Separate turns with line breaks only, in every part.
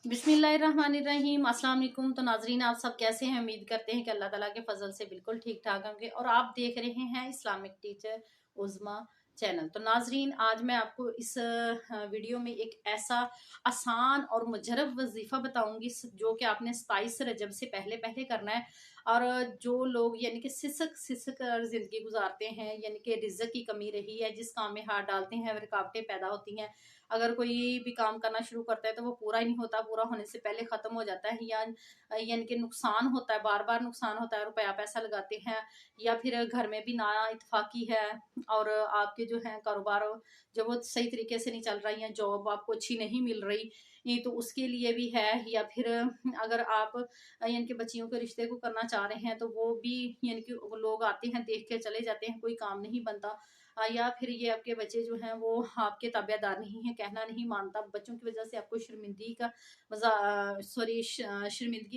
बिस्मिल्लाहिर्रहमानिर्रहीम, अस्सलाम वालेकुम। तो नाजरीन, आप सब कैसे हैं? उम्मीद करते हैं कि अल्लाह ताला के फजल से बिल्कुल ठीक ठाक होंगे और आप देख रहे हैं इस्लामिक टीचर उज़मा चैनल। तो नाजरीन, आज मैं आपको इस वीडियो में एक ऐसा आसान और मुजरब वजीफ़ा बताऊंगी जो कि आपने 27 रजब से पहले पहले करना है। और जो लोग यानी कि सिसक सिसक कर जिंदगी गुजारते हैं, यानी कि रिज़्क़ की कमी रही है, जिस काम में हाथ डालते हैं रुकावटें पैदा होती हैं। अगर कोई भी काम करना शुरू करता है तो वो पूरा ही नहीं होता, पूरा होने से पहले ख़त्म हो जाता है, या यानी कि नुकसान होता है, बार बार नुकसान होता है, रुपया पैसा लगाते हैं, या फिर घर में भी ना इत्तेफाकी है और आपके जो है कारोबार जब वो सही तरीके से नहीं चल रहा, या जॉब आपको अच्छी नहीं मिल रही, ये तो उसके लिए भी है। या फिर अगर आप यानी कि बच्चियों के रिश्ते को करना चाह रहे हैं तो वो भी यानी कि लोग आते हैं, देख के चले जाते हैं, कोई काम नहीं बनता। या फिर ये आपके बच्चे जो हैं वो आपके ताबेदार नहीं है, कहना नहीं मानता, बच्चों की वजह से आपको शर्मिंदगी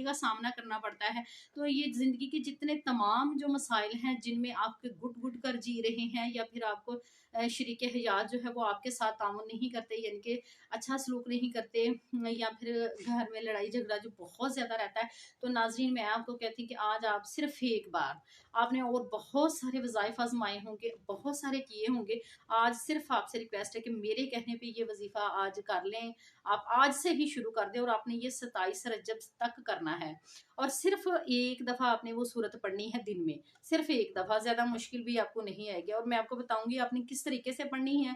का सामना करना पड़ता है। तो ये जिंदगी के जितने तमाम जो मसाइल हैं जिनमें आप गुट गुट कर जी रहे हैं, या फिर आपको शरीके हयात जो है वो आपके साथ तामुन नहीं करते, यानी कि अच्छा सलूक नहीं करते, या फिर घर में लड़ाई झगड़ा जो बहुत ज्यादा रहता है, तो नाजरीन मैं आपको कहती हूँ कि आज आप सिर्फ एक बार, आपने और बहुत सारे वज़ाइफ आजमाए होंगे, बहुत सारे किए होंगे, आज सिर्फ आपसे रिक्वेस्ट है कि मेरे कहने पे ये वजीफा आज कर लें। आप आज से ही शुरू कर दें और आपने ये 27 रजब तक करना है, और सिर्फ एक दफा आपने वो सूरत पढ़नी है दिन में, सिर्फ एक दफा, ज्यादा मुश्किल भी आपको नहीं आएगी। और मैं आपको बताऊंगी आपने किस तरीके से पढ़नी है,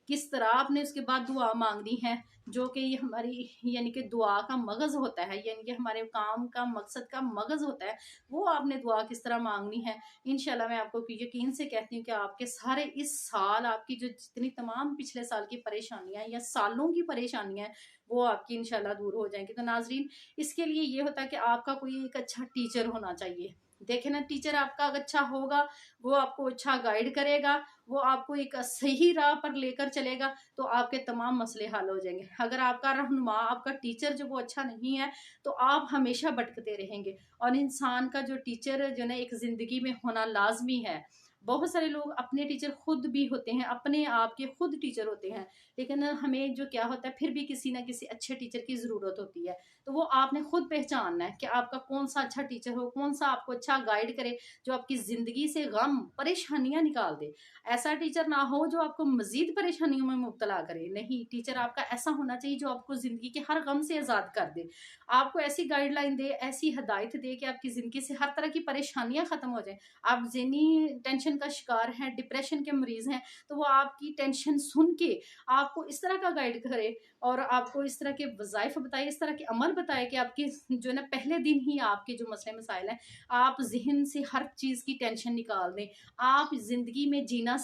किस तरह आपने उसके बाद दुआ मांगनी है, जो कि ये हमारी यानी कि दुआ का मगज होता है, यानी कि हमारे काम का मकसद का मगज होता है, वो आपने दुआ किस तरह मांगनी है। इंशाल्लाह मैं आपको यकीन से कहती हूँ कि आपके सारे इस साल आपकी जो जितनी तमाम पिछले साल की परेशानियां या सालों की परेशानियां हैं वो आपकी इंशाल्लाह दूर हो जाएंगी। तो नाजरीन, इसके लिए ये होता है कि आपका कोई एक अच्छा टीचर होना चाहिए। देखे ना, टीचर आपका अच्छा होगा, वो आपको अच्छा गाइड करेगा, वो आपको एक सही राह पर लेकर चलेगा, तो आपके तमाम मसले हल हो जाएंगे। अगर आपका रहनुमा, आपका टीचर जो वो अच्छा नहीं है, तो आप हमेशा भटकते रहेंगे। और इंसान का जो टीचर जो ना एक जिंदगी में होना लाजमी है। बहुत सारे लोग अपने टीचर खुद भी होते हैं, अपने आप के खुद टीचर होते हैं, लेकिन हमें जो क्या होता है फिर भी किसी ना किसी अच्छे टीचर की जरूरत होती है। तो वो आपने खुद पहचानना है कि आपका कौन सा अच्छा टीचर हो, कौन सा आपको अच्छा गाइड करे, जो आपकी जिंदगी से गम परेशानियां निकाल दे। ऐसा टीचर ना हो जो आपको मजीद परेशानियों में मुब्तला करे, नहीं, टीचर आपका ऐसा होना चाहिए जो आपको जिंदगी के हर गम से आजाद कर दे, आपको ऐसी गाइडलाइन दे, ऐसी हदायत दे कि आपकी जिंदगी से हर तरह की परेशानियां खत्म हो जाए। आप ज़हनी टेंशन का शिकार हैं, डिप्रेशन के मरीज हैं, तो वो आपकी टेंशन सुन के आपको इस तरह का गाइड करे और आपको इस तरह के वज़ाइफ बताए, इस तरह के अमल बताए कि आपकी जो है ना पहले दिन ही आपके जो मसले मसाइल हैं, आप जहन से हर चीज़ की टेंशन निकाल दें। आप ज़िंदगी में जीना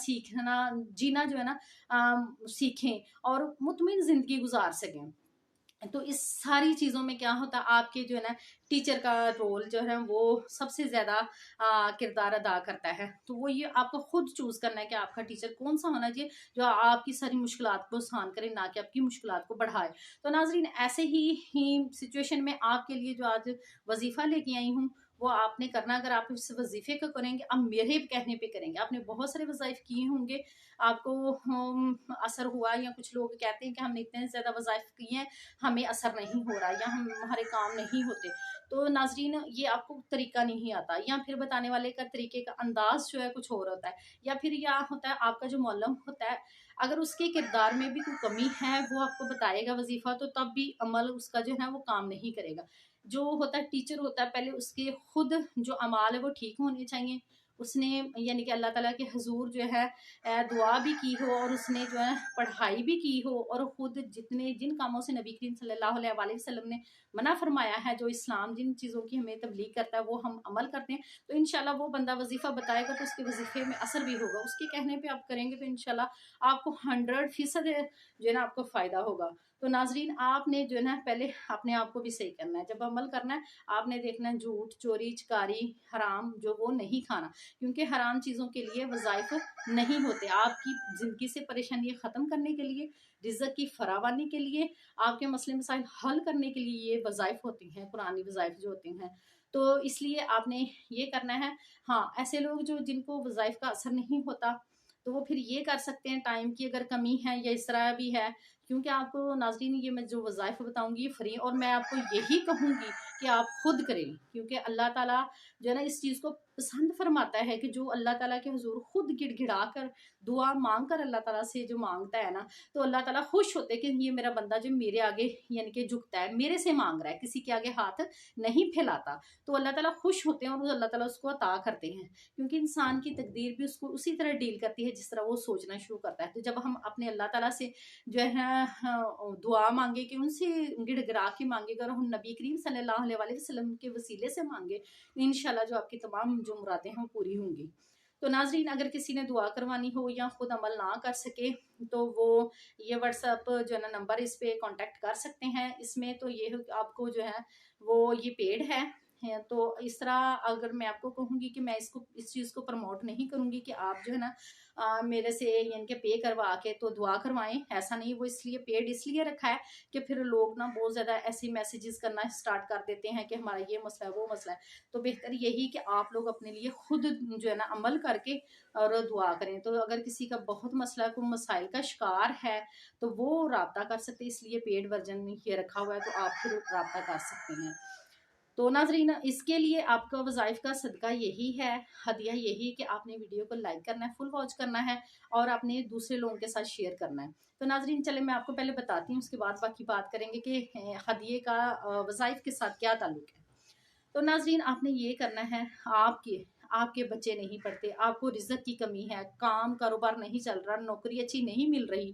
जो है ना सीखें और मुतमिन ज़िंदगी गुजार सकें। तो इस सारी चीज़ों में क्या होता है, आपके जो है ना टीचर का रोल जो है वो सबसे ज़्यादा किरदार अदा करता है। तो वो ये आपको खुद चूज़ करना है कि आपका टीचर कौन सा होना चाहिए जो आपकी सारी मुश्किलात को आसान करे, ना कि आपकी मुश्किलात को बढ़ाए। तो नाजरीन, ऐसे ही सिचुएशन में आपके लिए जो आज वजीफ़ा लेके आई हूँ वो आपने करना। अगर आप इस वजीफे को करेंगे, अब मेरे कहने पे करेंगे, आपने बहुत सारे वज़ाइफ किए होंगे, आपको असर हुआ, या कुछ लोग कहते हैं कि हमने इतने ज़्यादा वज़ाइफ किए हैं, हमें असर नहीं हो रहा, या हम हमारे काम नहीं होते। तो नाजरीन, ये आपको तरीका नहीं आता, या फिर बताने वाले का तरीके का अंदाज जो है कुछ और होता है, या फिर या होता है आपका जो मौलम होता है, अगर उसके किरदार में भी कोई कमी है वो आपको बताएगा वजीफा, तो तब भी अमल उसका जो है वो काम नहीं करेगा। जो होता है टीचर होता है, पहले उसके खुद जो अमाल है वो ठीक होने चाहिए, उसने यानी कि अल्लाह ताला के हजूर जो है दुआ भी की हो, और उसने जो है पढ़ाई भी की हो, और खुद जिन कामों से नबी करीम सल्लल्लाहु अलैहि वसल्लम ने मना फरमाया है, जो इस्लाम जिन चीज़ों की हमें तबलीग करता है वो हम अमल करते हैं, तो इंशाल्लाह वो बंदा वजीफ़ा बताएगा तो उसके वजीफ़े में असर भी होगा, उसके कहने पे आप करेंगे तो इंशाल्लाह आपको 100% जो है ना आपको फ़ायदा होगा। तो नाजरीन, आपने जो है ना पहले अपने आप को भी सही करना है, जब अमल करना है आपने देखना है झूठ, चोरी, चकारी, हराम जो वो नहीं खाना, क्योंकि हराम चीज़ों के लिए वज़ाइफ नहीं होते। आपकी ज़िंदगी से परेशानियाँ ख़त्म करने के लिए, रिज़्क़ की फरावानी के लिए, आपके मसले मसाइल हल करने के लिए ये वज़ाइफ होती हैं, पुरानी वज़ाइफ जो होती हैं। तो इसलिए आपने ये करना है। हाँ, ऐसे लोग जो जिनको वज़ाइफ का असर नहीं होता, तो वो फिर ये कर सकते हैं, टाइम की अगर कमी है या इस तरह भी है, क्योंकि आपको नाज़रीन ये मैं जो वज़ाइफ बताऊँगी ये फ्री, और मैं आपको यही कहूँगी कि आप खुद करें, क्योंकि अल्लाह ताला जो है ना इस चीज़ को पसंद फरमाता है कि जो अल्लाह ताला के हुज़ूर खुद गिड़गिड़ा कर दुआ मांग कर अल्लाह ताला से जो मांगता है ना, तो अल्लाह ताला खुश होते हैं कि ये मेरा बंदा जो मेरे आगे यानी कि झुकता है, मेरे से मांग रहा है, किसी के आगे हाथ नहीं फैलाता। तो अल्लाह ताला खुश होते हैं और अल्लाह ताला उसको अता करते हैं, क्योंकि इंसान की तकदीर भी उसको उसी तरह डील करती है जिस तरह वो सोचना शुरू करता है। तो जब हम अपने अल्लाह ताला से जो है दुआ मांगे कि उनसे गिड़गिड़ा के मांगे, अगर हम नबी करीम सल्लल्लाहु अलैहि वसल्लम के वसीले से मांगे, इंशाल्लाह जो आपकी तमाम जो मुरादें हैं वो पूरी होंगी। तो नाज़रीन अगर किसी ने दुआ करवानी हो या खुद अमल ना कर सके, तो वो ये व्हाट्सएप जो है ना नंबर, इस पे कांटेक्ट कर सकते हैं। इसमें तो ये आपको जो है वो ये पेड है, तो इस तरह अगर मैं आपको कहूँगी कि मैं इसको इस चीज़ को प्रमोट नहीं करूँगी कि आप जो है ना मेरे से यानी कि पे करवा के तो दुआ करवाएं, ऐसा नहीं। वो इसलिए पेड इसलिए रखा है कि फिर लोग ना बहुत ज़्यादा ऐसे मैसेजेस करना स्टार्ट कर देते हैं कि हमारा ये मसला है वो मसला है। तो बेहतर यही कि आप लोग अपने लिए खुद जो है ना अमल करके और दुआ करें। तो अगर किसी का बहुत मसला कोई मसाइल का शिकार है तो वो राब्ता कर सकते हैं, इसलिए पेड वर्जन ये रखा हुआ है, तो आप फिर राब्ता कर सकते हैं। तो नाज़रीन इसके लिए आपका वज़ाइफ का सदका यही है, हदिया यही कि आपने वीडियो को लाइक करना है, फुल वॉच करना है और आपने दूसरे लोगों के साथ शेयर करना है। तो नाज़रीन चले मैं आपको पहले बताती हूँ, उसके बाद बाकी बात करेंगे कि हदिये का वज़ाइफ के साथ क्या ताल्लुक़ है। तो नाज़रीन आपने ये करना है, आपके आपके बच्चे नहीं पढ़ते, आपको रिज़्क की कमी है, काम कारोबार नहीं चल रहा, नौकरी अच्छी नहीं मिल रही,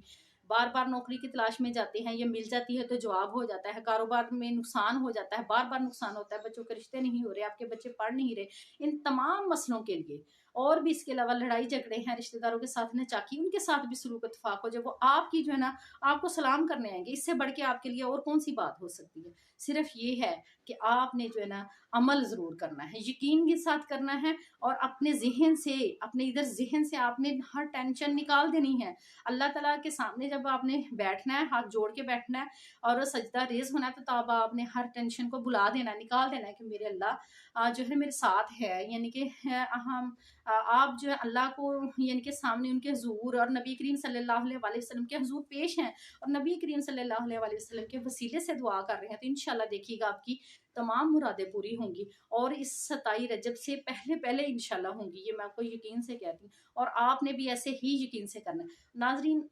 बार-बार नौकरी की तलाश में जाते हैं, ये मिल जाती है तो जॉब हो जाता है, कारोबार में नुकसान हो जाता है, बार-बार नुकसान होता है, बच्चों के रिश्ते नहीं हो रहे, आपके बच्चे पढ़ नहीं रहे। इन तमाम मसलों के लिए और भी इसके अलावा लड़ाई झगड़े हैं, रिश्तेदारों के साथ नाचाकी, उनके साथ भी सुलूक इत्तेफ़ाक हो जाए, वो आपकी जो है ना आपको सलाम करने आएँगे, इससे बढ़ के आपके लिए और कौन-सी बात हो सकती है। सिर्फ़ ये है कि आपने जो है ना अमल ज़रूर करना है, यकीन के साथ करना है और अपने ज़हन से, अपने इधर ज़हन से आपने हर टेंशन निकाल देनी है। अल्लाह ताला के सामने जब आपने बैठना है, हाथ जोड़ के बैठना है और सजदा रेज़ होना है, तो तब आपने हर टेंशन को भुला देना है, निकाल देना है कि मेरे अल्लाह जो है मेरे साथ है। यानी कि हम आप जो है अल्लाह को यानी कि सामने उनके हुज़ूर और नबी करीम सल्लल्लाहु अलैहि वसल्लम के हुज़ूर पेश हैं और नबी करीम सल्लल्लाहु अलैहि वसल्लम के वसीले से दुआ कर रहे हैं, तो इंशाल्लाह देखिएगा आपकी तमाम मुरादें पूरी होंगी और इस 27 रजब से पहले-पहले इंशाल्लाह होंगी, ये मैं आपको यकीन से कहती हूँ और आपने भी ऐसे ही यकीन से करना है। नाज़रीन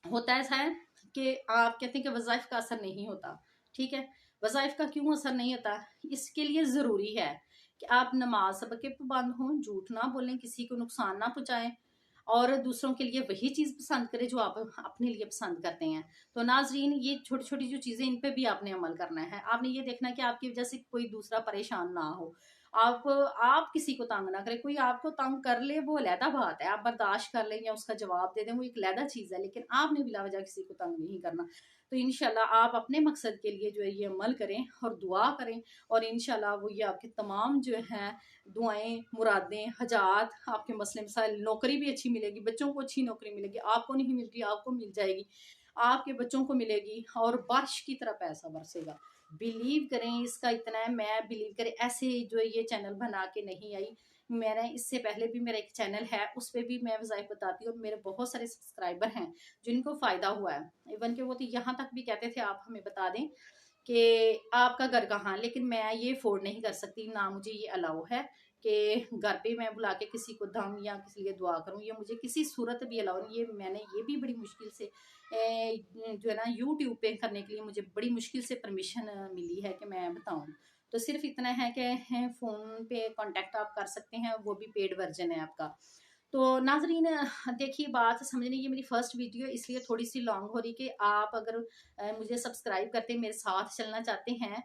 होता ऐसा है कि आप कहते हैं कि वज़ाइफ का असर नहीं होता, ठीक है? वज़ाइफ का क्यों असर नहीं होता? इसके लिए ज़रूरी है कि आप नमाज़ सबके पाबंद हों, झूठ ना बोलें, किसी को नुकसान ना पहुँचाएँ और दूसरों के लिए वही चीज़ पसंद करें जो आप अपने लिए पसंद करते हैं। तो नाज़रीन ये छोटी-छोटी जो चीज़ें इन पे भी आपने अमल करना है। आपने ये देखना है कि आपकी वज़ह से कोई दूसरा परेशान ना हो। आप किसी को तंग ना करें, कोई आपको तंग कर ले वो अलहदा बात है, आप बर्दाश्त कर लें या उसका जवाब दे दें वो एक अलहदा चीज़ है, लेकिन आपने बिला वजह किसी को तंग नहीं करना। तो इंशाल्लाह आप अपने मकसद के लिए जो है ये अमल करें और दुआ करें और इंशाल्लाह वो ये आपके तमाम जो हैं दुआएँ, मुरादें, हजात, आपके मसले मसाइल, नौकरी भी अच्छी मिलेगी, बच्चों को अच्छी नौकरी मिलेगी, आपको नहीं मिल रही आपको मिल जाएगी, आपके बच्चों को मिलेगी और बारिश की तरह पैसा बरसेगा। बिलीव करें इसका इतना है, मैं बिलीव करें ऐसे जो है ये चैनल बना के नहीं आई। मैंने इससे पहले भी मेरा एक चैनल है, उस पे भी मैं वज़ाइफ बताती हूँ और मेरे बहुत सारे सब्सक्राइबर हैं जिनको फ़ायदा हुआ है। इवन कि वो तो यहाँ तक भी कहते थे आप हमें बता दें कि आपका घर कहाँ? लेकिन मैं ये अफ़ोर्ड नहीं कर सकती, ना मुझे ये अलाउ है कि घर पे मैं बुला के किसी को धम या किसी लिए दुआ करूँ, ये मुझे किसी सूरत भी अलाउ नहीं। ये मैंने ये भी बड़ी मुश्किल से जो है ना यूट्यूब पे करने के लिए मुझे बड़ी मुश्किल से परमिशन मिली है कि मैं बताऊँ। तो सिर्फ़ इतना है कि फ़ोन पे कॉन्टैक्ट आप कर सकते हैं, वो भी पेड वर्ज़न है आपका। तो नाज़रीन देखिए बात समझने, ये मेरी फर्स्ट वीडियो इसलिए थोड़ी-सी लॉन्ग हो रही कि आप अगर मुझे सब्सक्राइब करते हैं, मेरे साथ चलना चाहते हैं,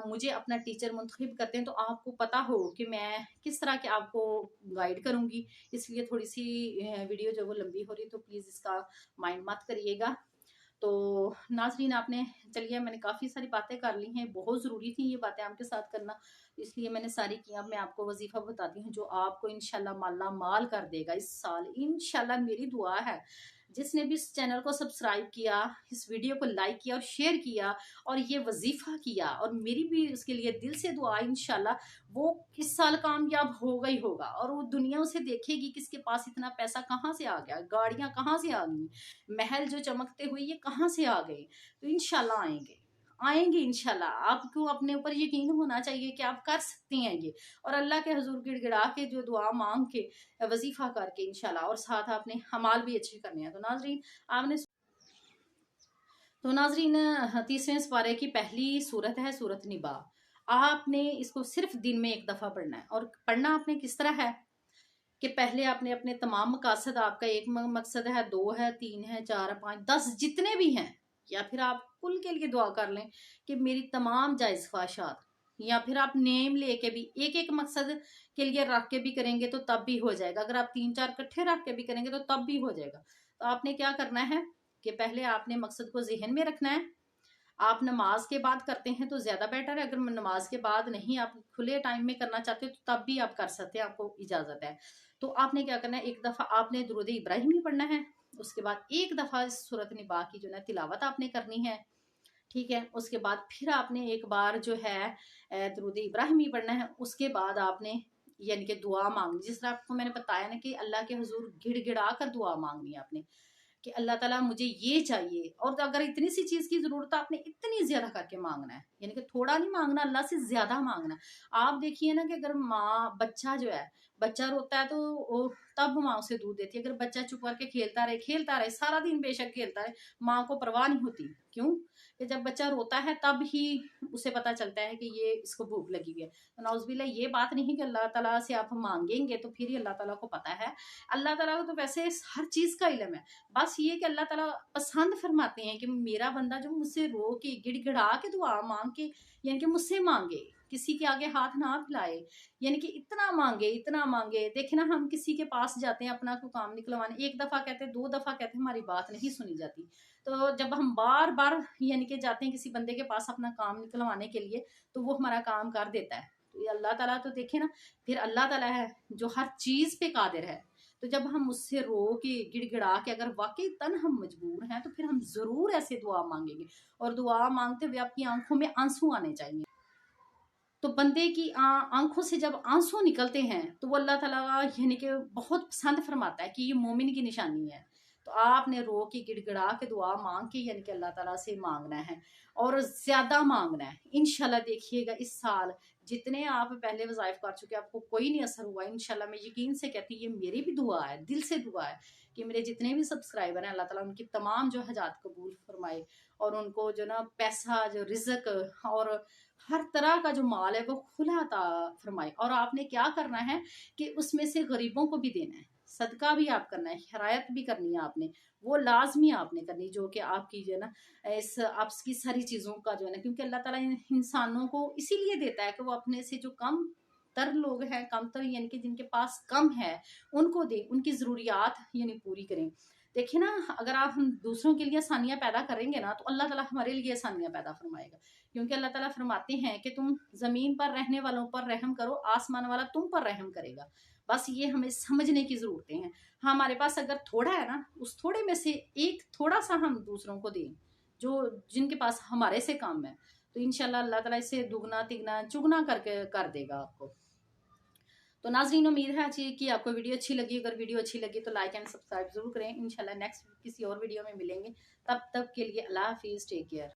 मुझे अपना टीचर मुंतखब करते हैं, तो आपको पता हो कि मैं किस तरह के आपको गाइड करूँगी। इसलिए थोड़ी-सी वीडियो जो वो लंबी हो रही है, तो प्लीज़ इसका माइंड मत करिएगा। तो नाज़रीन आपने चलिए मैंने काफ़ी सारी बातें कर ली हैं, बहुत ज़रूरी थी ये बातें आपके साथ करना, इसलिए मैंने सारी की। अब मैं आपको वज़ीफ़ा बताती हूँ जो आपको इंशाल्लाह माला माल कर देगा इस साल। इंशाल्लाह मेरी दुआ है जिसने भी इस चैनल को सब्सक्राइब किया, इस वीडियो को लाइक किया और शेयर किया और ये वजीफा किया, और मेरी भी उसके लिए दिल से दुआ, इंशाल्लाह वो इस साल कामयाब होगा ही होगा। और वो दुनिया उसे देखेगी कि इसके पास इतना पैसा कहाँ से आ गया, गाड़ियां कहाँ से आ गई, महल जो चमकते हुए ये कहाँ से आ गए। तो इंशाल्लाह आएंगे, आएंगे इंशाल्लाह। आपको अपने ऊपर यकीन होना चाहिए कि आप कर सकती हैं ये, और अल्लाह के हुजूर गिड़गिड़ा के जो दुआ मांग के वजीफा करके इंशाल्लाह, और साथ आपने हमाल भी अच्छे करने हैं। तो नाजरीन 30वें पारे की पहली सूरत है सूरत निबा। आपने इसको सिर्फ दिन में एक दफा पढ़ना है, और पढ़ना आपने किस तरह है कि पहले आपने अपने तमाम मकासद, आपका एक मकसद है, 2 है, 3 है, 4 है, 5, 10 जितने भी हैं, या फिर आप कुल के लिए दुआ कर लें कि मेरी तमाम जायज़ ख्वाहिशात, या फिर आप नेम लेके भी एक एक मकसद के लिए रख के भी करेंगे तो तब भी हो जाएगा। अगर आप 3-4 इकट्ठे रख के भी करेंगे तो तब भी हो जाएगा। तो आपने क्या करना है कि पहले आपने मकसद को जहन में रखना है। आप नमाज के बाद करते हैं तो ज्यादा बेटर है, अगर नमाज के बाद नहीं, आप खुले टाइम में करना चाहते हो तो तब भी आप कर सकते हैं, आपको इजाजत है। तो आपने क्या करना है, एक दफा आपने दुरूद इब्राहिमी पढ़ना है, उसके बाद एक दफा सूरत निबा की जो है तिलावत आपने करनी है, ठीक है। उसके बाद फिर आपने एक बार जो है दुरूद इब्राहिमी पढ़ना है, उसके बाद आपने यानी कि दुआ मांगनी, जिस तरह आपको मैंने बताया ना कि अल्लाह के हुजूर गिड़गिड़ा कर दुआ मांगनी है आपने, कि अल्लाह ताला मुझे ये चाहिए। और तो अगर इतनी सी चीज की जरूरत है, आपने इतनी ज्यादा करके मांगना है, यानी कि थोड़ा नहीं मांगना, अल्लाह से ज्यादा मांगना है। आप देखिए ना कि अगर माँ, बच्चा जो है, बच्चा रोता है तो वो तब माँ उसे दूध देती है। अगर बच्चा चुप करके खेलता रहे सारा दिन, बेशक खेलता रहे, माँ को परवाह नहीं होती। क्यों? कि जब बच्चा रोता है तब ही उसे पता चलता है कि ये इसको भूख लगी हुई है। तो नाउज़ुबिल्लाह, ये बात नहीं कि अल्लाह ताला से आप मांगेंगे तो फिर ही अल्लाह ताला को पता है। अल्लाह ताला को तो वैसे हर चीज का इल्म है। बस ये कि अल्लाह ताला पसंद फरमाते हैं कि मेरा बंदा जो मुझसे रो के गिड़गिड़ा के दुआ मांग के, यानी कि मुझसे मांगे, किसी के आगे हाथ ना फैलाए, यानी कि इतना मांगे, इतना मांगे। देखे ना, हम किसी के पास जाते हैं अपना कोई काम निकलवाने, एक दफा कहते, 2 दफा कहते, हमारी बात नहीं सुनी जाती। तो जब हम बार बार यानी कि जाते हैं किसी बंदे के पास अपना काम निकलवाने के लिए, तो वो हमारा काम कर देता है। तो ये अल्लाह ताला तो देखे ना, फिर अल्लाह ताला है जो हर चीज पे कादिर है। तो जब हम उससे रो के गिड़गिड़ा के अगर वाकई तन हम मजबूर हैं, तो फिर हम जरूर ऐसे दुआ मांगेंगे, और दुआ मांगते हुए आपकी आंखों में आंसू आने चाहिए। तो बंदे की आंखों से जब आंसू निकलते हैं तो वो अल्लाह ताला यानी कि बहुत पसंद फरमाता है कि ये मोमिन की निशानी है। तो आपने रो के गिड़गिड़ा के दुआ मांग के यानी कि अल्लाह ताला से मांगना है, और ज्यादा मांगना है। इंशाल्लाह देखिएगा इस साल जितने आप पहले वज़ाइफ कर चुके, आपको कोई नहीं असर हुआ। इंशाल्लाह मैं यकीन से कहती हूँ, ये मेरी भी दुआ है, दिल से दुआ है कि मेरे जितने भी सब्सक्राइबर हैं, अल्लाह ताला उनकी तमाम जो हजात कबूल फरमाए, और उनको जो ना पैसा, जो रिज़्क और हर तरह का जो माल है वो खुला अता फरमाए। और आपने क्या करना है कि उसमें से गरीबों को भी देना है, सदका भी आप करना है, खैरायत भी करनी है आपने, वो लाजमी आपने करनी, जो कि आपकी जो है ना इस आपकी सारी चीज़ों का जो है ना, क्योंकि अल्लाह ताला इंसानों को इसीलिए देता है कि वो अपने से जो कम तर लोग हैं, कम तर यानी कि जिनके पास कम है, उनको दे, उनकी ज़रूरियात यानी पूरी करें। देखिए ना, अगर आप हम दूसरों के लिए आसानियां पैदा करेंगे ना, तो अल्लाह ताला हमारे लिए आसानियां पैदा फरमाएगा। क्योंकि अल्लाह ताला फरमाते हैं कि तुम जमीन पर रहने वालों पर रहम करो, आसमान वाला तुम पर रहम करेगा। बस ये हमें समझने की जरूरतें हैं। हमारे पास अगर थोड़ा है ना, उस थोड़े में से एक थोड़ा सा हम दूसरों को दें, जो जिनके पास हमारे से कम है, तो इंशाल्लाह अल्लाह ताला इसे दुगना तिगना चुगना करके कर देगा आपको। तो नाजरीन, उम्मीद है कि आपको वीडियो अच्छी लगी। अगर वीडियो अच्छी लगी तो लाइक एंड सब्सक्राइब जरूर करें। इंशाल्लाह नेक्स्ट किसी और वीडियो में मिलेंगे, तब तक के लिए अल्लाह हाफिज़, टेक केयर।